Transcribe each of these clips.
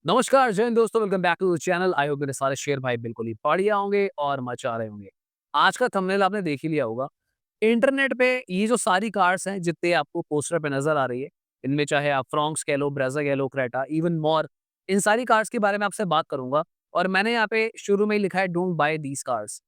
नमस्कार, जय हिंद दोस्तों, welcome back to the channel. I hope मेरे सारे शेर भाई बिल्कुल ही बढ़िया होंगे और मचा रहे होंगे। आज का थंबनेल आपने देख ही लिया होगा। इंटरनेट पे ये जो सारी कार्स हैं, जितने आपको पोस्टर पे नज़र आ रही है, इनमें चाहे आप फ्रॉन्क्स कह लो, ब्रेज़ा कह लो, क्रेटा, इवन मोर, इन सारी कार्स के बारे में आपसे बात करूँगा। और मैंने यहाँ पे शुरू में ही लिखा है, डोंट बाय दीज़ कार्स।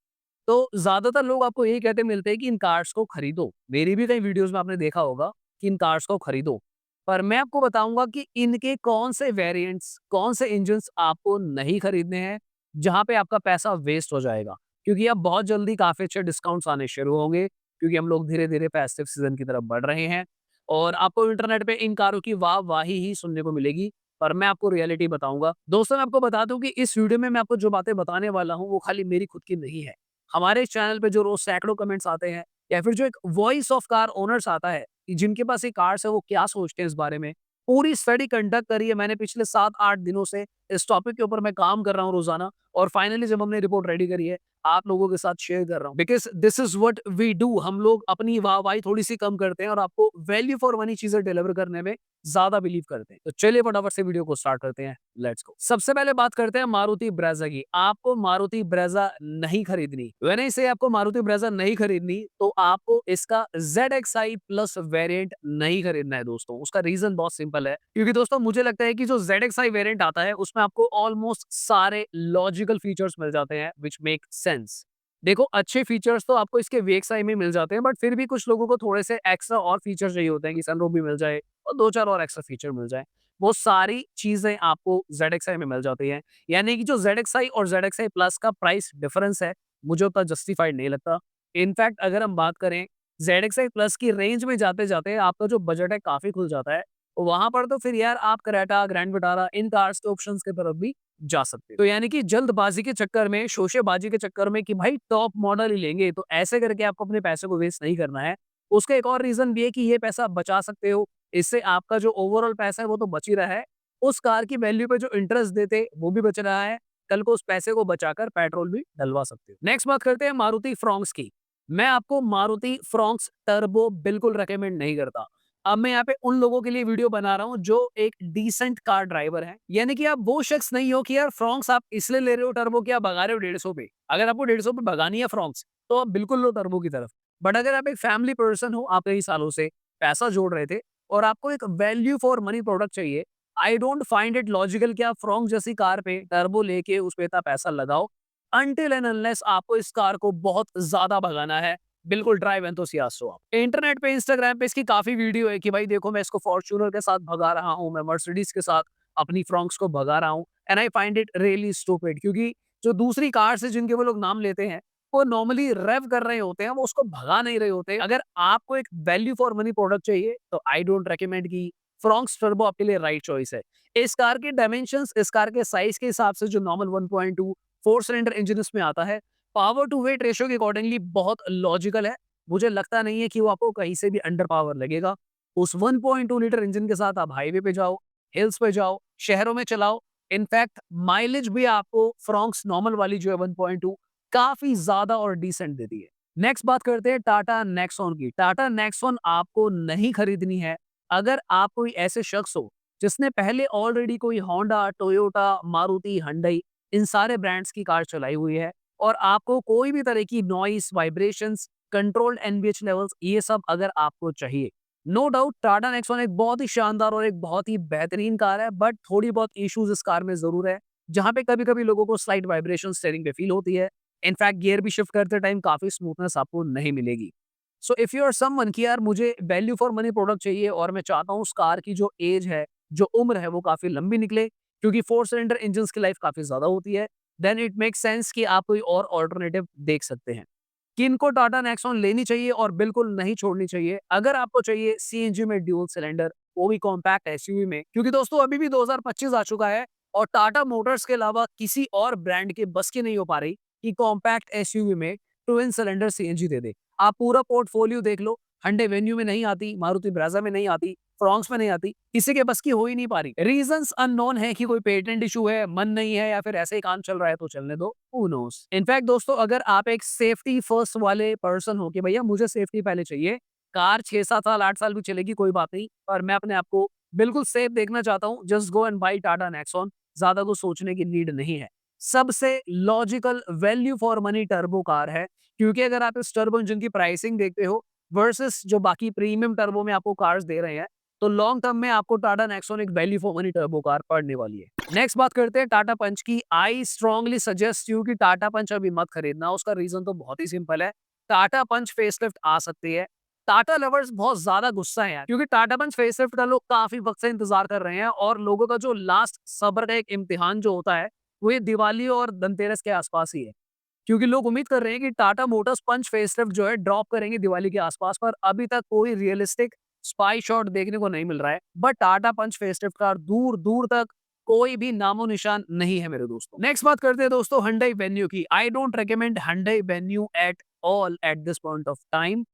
तो ज़्यादातर लोग आपको यही कहते मिलते हैं कि इन कार्स को खरीदो। मेरी भी कई वीडियोज़ में आपने देखा होगा कि इन कार्स को खरीदो। पर मैं आपको बताऊँगा कि इनके कौन से वेरिएंट्स, कौन से इंजिन्स आपको नहीं खरीदने हैं, जहाँ पे आपका पैसा वेस्ट हो जाएगा। क्योंकि अब बहुत जल्दी काफ़ी अच्छे डिस्काउंट्स आने शुरू होंगे, क्योंकि हम लोग धीरे-धीरे फेस्टिव सीज़न की तरफ बढ़ रहे हैं और आपको इंटरनेट पे इन कारों की वाह-वाही ही सुनने को मिलेगी। पर मैं आपको रियलिटी बताऊँगा। दोस्तों, मैं आपको बता दूँ कि इस वीडियो में मैं आपको जो बातें बताने वाला हूँ, वो खाली मेरी खुद की नहीं है। हमारे इस चैनल पे जो रोज़ सैकड़ों कमेंट्स आते हैं या फिर जो एक वॉइस ऑफ कार ओनर्स आता है, कि जिनके पास ये कार्स है, वो क्या सोचते हैं इस बारे में। पूरी स्टडी कंडक्ट करी है मैंने पिछले 7-8 दिनों से। इस टॉपिक के ऊपर मैं काम कर रहा हूँ रोज़ाना और फाइनली जब हमने रिपोर्ट रेडी करी है, आप लोगों के साथ शेयर कर रहा हूँ। Because this is what we do. हम लोग अपनी वाहवाही थोड़ी-सी कम करते हैं और आपको वैल्यू फॉर मनी चीज़ें डिलीवर करने में ज़्यादा बिलीव करते हैं। तो चलिए फटाफट से वीडियो को स्टार्ट करते हैं। Let's go. सबसे पहले बात करते हैं मारुति ब्रेज़ा की। आपको मारुति ब्रेज़ा नहीं खरीदनी। व्हेन आई से आपको मारुति ब्रेज़ा नहीं खरीदनी, तो आपको इसका ज़ेडएक्सआई प्लस वेरिएंट नहीं खरीदना है दोस्तों। उसका रीज़न बहुत सिंपल है, क्योंकि दोस्तों मुझे लगता है कि जो ज़ेडएक्सआई वेरिएंट आता है, उसमें आपको ऑलमोस्ट सारे लॉजिकल फीचर्स मिल जाते हैं व्हिच मेक सेंस। देखो, अच्छे फीचर्स तो आपको इसके वीएक्सआई में मिल जाते हैं, बट फिर भी कुछ लोगों को थोड़े से एक्स्ट्रा और फीचर चाहिए होते हैं कि सनरूफ भी मिल जाए और 2-4 और एक्स्ट्रा फीचर मिल जाए। वो सारी चीज़ें आपको ज़ेडएक्सआई में मिल जाती हैं। यानी कि जो ज़ेडएक्सआई और ज़ेडएक्सआई प्लस का प्राइस डिफरेंस है, मुझे उतना जस्टिफाइड नहीं लगता। इनफैक्ट अगर हम बात करें, ज़ेडएक्सआई प्लस की रेंज में जाते-जाते आपका जो बजट है काफ़ी खुल जाता है। वहाँ पर तो फिर यार आप क्रेटा, ग्रैंड विटारा, इन कार्स के ऑप्शंस की तरफ भी जा सकते हो। तो यानी कि जल्दबाज़ी के चक्कर में, शोशेबाज़ी के चक्कर में कि भाई टॉप मॉडल ही लेंगे, तो ऐसे करके आपको अपने पैसे को वेस्ट नहीं करना है। उसका एक और रीज़न भी है कि ये पैसा आप बचा सकते हो। इससे आपका जो ओवरऑल पैसा है वो तो बच ही रहा है। उस कार की वैल्यू पे जो इंटरेस्ट देते वो भी बच रहा है। कल को उस पैसे को बचाकर पेट्रोल भी डलवा सकते हो। नेक्स्ट बात करते हैं मारुति फ्रॉन्क्स की। मैं आपको मारुति फ्रॉन्क्स टर्बो बिल्कुल रिकमेंड नहीं करता। अब मैं यहाँ पे उन लोगों के लिए वीडियो बना रहा हूँ जो एक डिसेंट कार ड्राइवर हैं। यानी कि आप वो शख्स नहीं हो कि यार फ्रॉन्क्स आप इसलिए ले रहे हो टर्बो कि आप भगा रहे हो 150 पे। अगर आपको 150 पे भगानी है फ्रॉन्क्स, तो आप बिल्कुल लो टर्बो की तरफ। बट अगर आप एक फैमिली पर्सन हो, आप कई सालों से पैसा जोड़ रहे थे और आपको एक वैल्यू फॉर मनी प्रोडक्ट चाहिए, I don't find it logical कि आप फ्रॉन्क्स जैसी कार पे टर्बो लेके उस पे इतना पैसा लगाओ, अनटिल एंड अनलेस आपको इस कार को बहुत ज़्यादा भगाना है। बिल्कुल ड्राइव एंथुसियास्ट हो आप। इंटरनेट पे, इंस्टाग्राम पे इसकी काफ़ी वीडियो है कि भाई देखो, मैं इसको फॉर्च्यूनर के साथ भगा रहा हूँ, मैं मर्सिडीज़ के साथ अपनी फ्रॉन्क्स को भगा रहा हूँ, and I find it really stupid. क्योंकि जो दूसरी कार्स है जिनके वो लोग नाम लेते हैं, वो नॉर्मली रेव कर रहे होते हैं, वो उसको भगा नहीं रहे होते। अगर आपको एक वैल्यू फॉर मनी प्रोडक्ट चाहिए, तो आई डोंट रिकमेंड कि फ्रॉन्क्स टर्बो आपके लिए राइट चॉइस है। इस कार के डायमेंशंस, इस कार के साइज़ के हिसाब से जो नॉर्मल 1.2 4 सिलेंडर इंजन इसमें आता है, पावर टू वेट रेशियो के अकॉर्डिंगली बहुत लॉजिकल है। मुझे लगता नहीं है कि वो आपको कहीं से भी अंडर पावर लगेगा। उस 1.2 लीटर इंजन के साथ आप हाईवे पे जाओ, हिल्स पे जाओ, शहरों में चलाओ। इनफैक्ट माइलेज भी आपको फ्रॉन्क्स नॉर्मल वाली जो है 1.2 काफ़ी ज़्यादा और डिसेंट देती है। नेक्स्ट बात करते हैं टाटा नेक्सॉन की। टाटा नेक्सॉन आपको नहीं खरीदनी है। अगर आप कोई ऐसे शख्स हो जिसने पहले ऑलरेडी कोई होंडा, टोयोटा, मारुति, हुंडई, इन सारे ब्रांड्स की कार चलाई हुई है और आपको कोई भी तरह की noise, vibrations, controlled NVH levels, ये सब अगर आपको चाहिए, नो डाउट टाटा नेक्सॉन एक बहुत ही शानदार और एक बहुत ही बेहतरीन कार है, बट थोड़ी बहुत इश्यूज इस कार में ज़रूर है, जहाँ पे कभी-कभी लोगों को स्लाइट वाइब्रेशन स्टीयरिंग पे फील होती है। इनफैक्ट गियर भी शिफ्ट करते टाइम काफ़ी स्मूथनेस आपको नहीं मिलेगी। So if you are someone कि यार मुझे वैल्यू फॉर मनी प्रोडक्ट चाहिए और मैं चाहता हूँ उस कार की जो एज है, जो उम्र है, वो काफ़ी लंबी निकले, क्योंकि 4 सिलेंडर इंजन्स की लाइफ काफ़ी ज़्यादा होती है, देन इट मेक्स सेंस कि आप कोई और अल्टरनेटिव देख सकते हैं। किनको टाटा नेक्सॉन लेनी चाहिए और बिल्कुल नहीं छोड़नी चाहिए? अगर आपको चाहिए सीएनजी में ड्यूल सिलेंडर, वो भी कॉम्पैक्ट एसयूवी में, क्योंकि दोस्तों अभी भी 2025 आ चुका है और टाटा मोटर्स के अलावा किसी और ब्रांड के बस की नहीं हो पा रही कि कॉम्पैक्ट एसयूवी में ट्विन सिलेंडर सीएनजी दे दे। आप पूरा पोर्टफोलियो देख लो, hyundai वेन्यू में नहीं आती, मारुति ब्रेज़ा में नहीं आती, फ्रॉन्क्स में नहीं आती, किसी के बस की हो ही नहीं पा रही। रीजंस अननोन है कि कोई पेटेंट इशू है, मन नहीं है, या फिर ऐसे ही काम चल रहा है तो चलने दो, हू नोज़। इनफैक्ट दोस्तों, अगर आप एक सेफ्टी फर्स्ट वाले पर्सन हो कि भैया मुझे सेफ्टी पहले चाहिए, कार 6-7 साल, 8 साल भी चलेगी कोई बात नहीं, पर मैं अपने आप को बिल्कुल सेफ देखना चाहता हूँ, just go and buy Tata Nexon. ज्यादा कुछ सोचने की नीड नहीं है। सबसे logical value for money turbo car है, क्योंकि अगर आप इस टर्बो इंजन की प्राइसिंग देखते हो वर्सेस जो बाकी प्रीमियम टर्बो में आपको कार्स दे रहे हैं, तो लॉन्ग टर्म में आपको टाटा नेक्सॉन एक value for money turbo car पड़ने वाली है। नेक्स्ट बात करते हैं टाटा पंच की। आई स्ट्रांगली सजेस्ट यू कि टाटा पंच अभी मत खरीदना। उसका रीजन तो बहुत ही सिंपल है, टाटा पंच फेसलिफ्ट आ सकती है। टाटा लवर्स बहुत ज्यादा गुस्सा है यार, क्योंकि टाटा पंच फेसलिफ्ट का लोग काफी वक्त से इंतजार कर रहे हैं और लोगों का जो लास्ट सब्र का एक इम्तिहान जो होता है वो ये दिवाली और धनतेरस के आसपास ही है, क्योंकि लोग उम्मीद कर रहे हैं कि टाटा मोटर्स पंच फेसलिफ्ट जो है ड्रॉप करेंगे दिवाली के आसपास, पर अभी तक कोई रियलिस्टिक स्पाई शॉट देखने को नहीं मिल रहा है। बट टाटा पंच फेसलिफ्ट का दूर दूर तक कोई भी नामो निशान नहीं है मेरे दोस्तों। नेक्स्ट बात करते हैं दोस्तों Hyundai वेन्यू की। I don't recommend Hyundai venue at all at this point of time.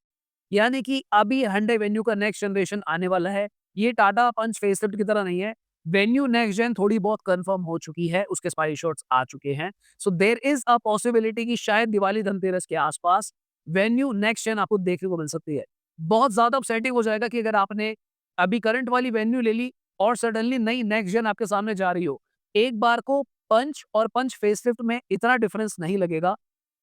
यानी कि अभी Hyundai वेन्यू का नेक्स्ट जनरेशन आने वाला है। ये टाटा पंच फेसलिफ्ट की तरह नहीं है। वेन्यू नेक्स्ट जेन थोड़ी बहुत कंफर्म हो चुकी है, उसके स्पाई शॉट्स आ चुके हैं। So there is a possibility कि शायद दिवाली धनतेरस के आसपास वेन्यू नेक्स्ट जेन आपको देखने को मिल सकती है। बहुत ज्यादा अपसेटिंग हो जाएगा कि अगर आपने अभी करंट वाली वेन्यू ले ली और सडनली नई नेक्स्ट जेन आपके सामने जा रही हो। एक बार को पंच और पंच फेसलिफ्ट में इतना डिफरेंस नहीं लगेगा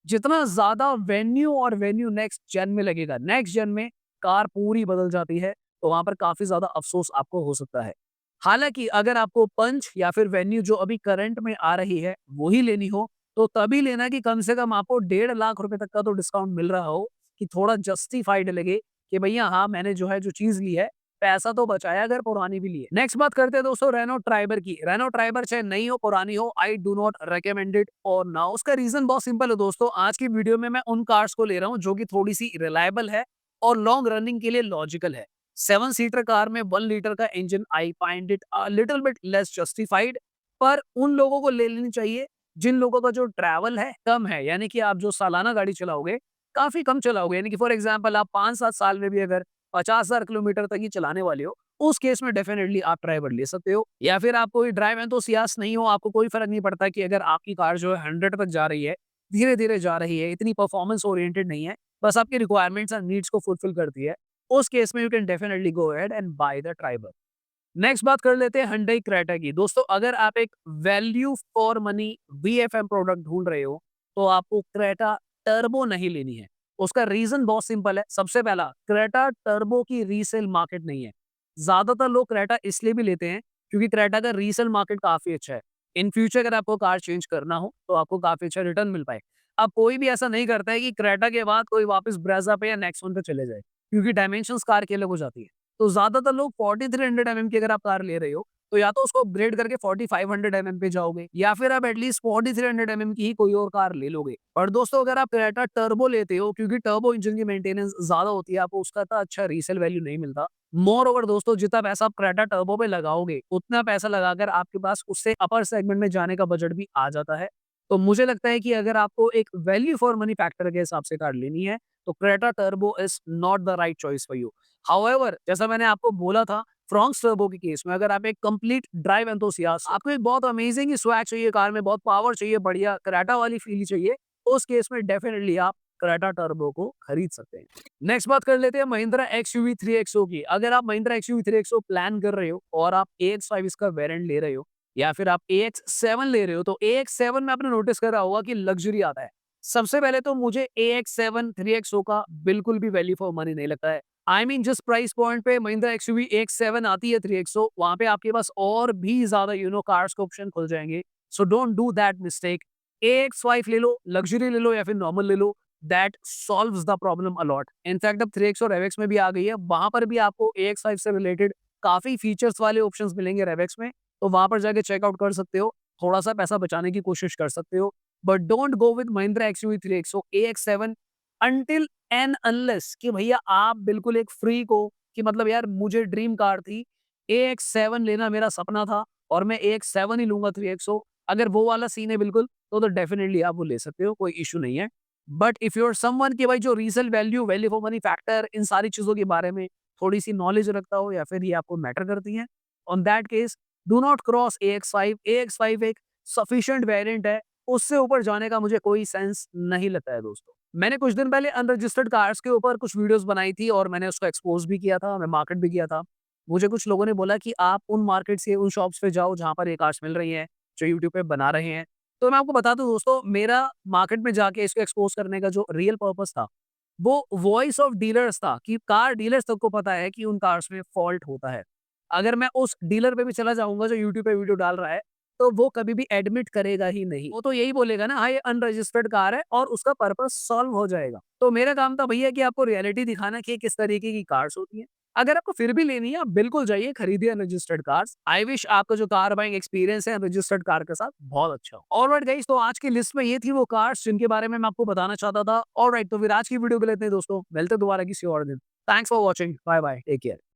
जितना ज़्यादा वेन्यू और वेन्यू नेक्स्ट जेन में लगेगा। नेक्स्ट जेन में कार पूरी बदल जाती है, तो वहाँ पर काफ़ी ज़्यादा अफ़सोस आपको हो सकता है। हालाँकि अगर आपको पंच या फिर वेन्यू जो अभी करंट में आ रही है, वो ही लेनी हो, तो तभी लेना कि कम से कम आपको 1.5 लाख रुपए तक का तो डिस्काउंट मिल रहा हो, कि थोड़ा जस्टिफाइड लगे कि भैया हाँ, मैंने जो है जो चीज़ ली है, पैसा तो बचाया अगर पुरानी भी ली है। नेक्स्ट बात करते हैं दोस्तों रेनो ट्राइबर की। रेनो ट्राइबर चाहे नई हो, पुरानी हो, I do not recommend it और नाउ। उसका रीज़न बहुत सिंपल है दोस्तों। आज की वीडियो में मैं उन कार्स को ले रहा हूँ जो कि थोड़ी-सी रिलायबल है और लॉन्ग रनिंग के लिए लॉजिकल है। 7 सीटर कार में 1 लीटर का engine I find it a little bit less justified, पर उन लोगों को ले लेनी चाहिए जिन लोगों का जो ट्रैवल है कम है, यानी कि आप जो सालाना गाड़ी चलाओगे, काफ़ी कम चलाओगे। यानी कि फॉर एग्ज़ाम्पल आप 5-7 साल में भी अगर 50,000 किलोमीटर तक ही चलाने वाले हो, उस केस में डेफिनिटली आप ट्राइबर ले सकते हो। या फिर आप कोई ड्राइव एंथुसियास्ट नहीं हो, आपको कोई फ़र्क नहीं पड़ता कि अगर आपकी कार जो है 100 तक जा रही है, धीरे-धीरे जा रही है, इतनी परफॉर्मेंस ओरिएंटेड नहीं है, बस आपकी रिक्वायरमेंट्स एंड नीड्स को फुलफिल करती है। उस केस में you can definitely go ahead and by the Triber. Next बात कर लेते हैं Hyundai Creta की। दोस्तों अगर आप एक value for money VFM product ढूँढ रहे हो, तो आपको Creta टर्बो नहीं लेनी है। उसका रीज़न बहुत सिंपल है। सबसे पहला, Creta टर्बो की रीसेल मार्केट नहीं है। ज़्यादातर लोग Creta इसलिए भी लेते हैं क्योंकि Creta का रीसेल मार्केट काफ़ी अच्छा है। इन फ्यूचर अगर आपको कार चेंज करना हो, तो आपको काफ़ी अच्छा रिटर्न मिल पाए। अब कोई भी ऐसा नहीं करता है कि Creta के बाद कोई वापस Brezza पे या Nexon पे चले जाए, क्योंकि डायमेंशंस कार की अलग हो जाती है। तो ज़्यादातर लोग 4300 एमएम की अगर आप कार ले रहे हो, तो या तो उसको अपग्रेड करके 4500 एमएम पे जाओगे या फिर आप एटलीस्ट 4300 एमएम की ही कोई और कार ले लोगे। और दोस्तों अगर आप क्रेटा टर्बो लेते हो, क्योंकि टर्बो इंजन की मेंटेनेंस ज़्यादा होती है, आपको उसका इतना अच्छा रीसेल वैल्यू नहीं मिलता। मोर ओवर दोस्तों, जितना पैसा आप क्रेटा टर्बो पे लगाओगे, उतना पैसा लगाकर आपके पास उससे अपर सेगमेंट में जाने का बजट भी आ जाता है। तो मुझे लगता है कि अगर आपको एक वैल्यू फॉर मनी फैक्टर के हिसाब से कार लेनी है, तो Creta turbo is not the right choice for you. However जैसा मैंने आपको बोला था, फ्रॉन्क्स टर्बो के केस में अगर आप एक कंप्लीट ड्राइव एंथुसियास्ट, आपको एक बहुत अमेजिंग स्वैग चाहिए कार में, बहुत पावर चाहिए, बढ़िया क्रेटा वाली फील चाहिए, उस केस में डेफिनिटली आप क्रेटा टर्बो को खरीद सकते हैं। नेक्स्ट बात कर लेते हैं महिंद्रा एक्सयूवी 3XO की। अगर आप महिंद्रा एक्सयूवी 3XO प्लान कर रहे हो और आप AX5 इसका वेरिएंट ले रहे हो या फिर आप AX7 ले रहे हो, तो AX7 में आपने नोटिस करा होगा कि लग्जरी आता है। सबसे पहले तो मुझे AX7 3XO का बिल्कुल भी वैल्यू फॉर मनी नहीं लगता है। आई मीन जिस प्राइस पॉइंट पे महिंद्रा एक्सयूवी X7 आती है 3XO, वहाँ पे आपके पास और भी ज़्यादा कार्स के ऑप्शन खुल जाएँगे। So don't do that mistake. AX5 ले लो, लग्ज़री ले लो या फिर नॉर्मल ले लो, that solves the problem a lot. In fact अब 3XO रेवेक्स में भी आ गई है, वहाँ पर भी आपको AX5 से रिलेटेड काफ़ी फीचर्स वाले ऑप्शंस मिलेंगे रेवेक्स में, तो वहाँ पर जाके चेकआउट कर सकते हो, थोड़ा-सा पैसा बचाने की कोशिश कर सकते हो। But don't go with Mahindra XUV 3XO AX7 until and unless कि भैया आप बिल्कुल एक फ्रीक हो कि मतलब यार मुझे ड्रीम कार थी, AX7 लेना मेरा सपना था और मैं AX7 ही लूँगा 3XO। अगर वो वाला सीन है बिल्कुल, तो डेफिनिटली आप वो ले सकते हो, कोई इश्यू नहीं है। But if you are someone कि भाई जो resale value, value for money factor, इन सारी चीज़ों के बारे में थोड़ी-सी नॉलेज रखता हो या फिर ये आपको मैटर करती हैं, on that case do not cross AX5। AX5 एक सफिशिएंट वेरिएंट है, उससे ऊपर जाने का मुझे कोई सेंस नहीं लगता है दोस्तों। मैंने कुछ दिन पहले अनरजिस्टर्ड कार्स के ऊपर कुछ वीडियोस बनाई थी और मैंने उसको एक्सपोज़ भी किया था, मैं मार्केट भी किया था। मुझे कुछ लोगों ने बोला कि आप उन मार्केट से, उन शॉप्स पे जाओ जहाँ पर ये कार्स मिल रही हैं, जो यूट्यूब पे बना रहे हैं। तो मैं आपको बता दूँ दोस्तों, मेरा मार्केट में जाके इसको एक्सपोज़ करने का जो रियल पर्पज़ था, वो वॉइस ऑफ डीलर्स था कि कार डीलर्स तक को पता है कि उन कार्स में फ़ॉल्ट होता है। अगर मैं उस डीलर पे भी चला जाऊँगा जो यूट्यूब पे वीडियो डाल रहा है, तो वो कभी भी एडमिट करेगा ही नहीं। वो तो यही बोलेगा ना, हाँ, ये अनरजिस्टर्ड कार है और उसका पर्पज़ सॉल्व हो जाएगा। तो मेरा काम था भैया कि आपको रियलिटी दिखाना कि किस तरीके की कार्स होती हैं। अगर आपको फिर भी लेनी है, आप बिल्कुल जाइए, खरीदिए अनरजिस्टर्ड कार्स। आई विश आपका जो कार बाइंग एक्सपीरियंस है अनरजिस्टर्ड कार के साथ बहुत अच्छा हो। ऑलराइट गाइस, तो आज की लिस्ट में ये थी वो कार्स जिनके बारे में मैं आपको बताना चाहता था। ऑलराइट, तो फिर आज की वीडियो के लिए इतना ही दोस्तों। मिलते हैं दोबारा किसी और दिन। Thanks for watching. Bye bye. Take care.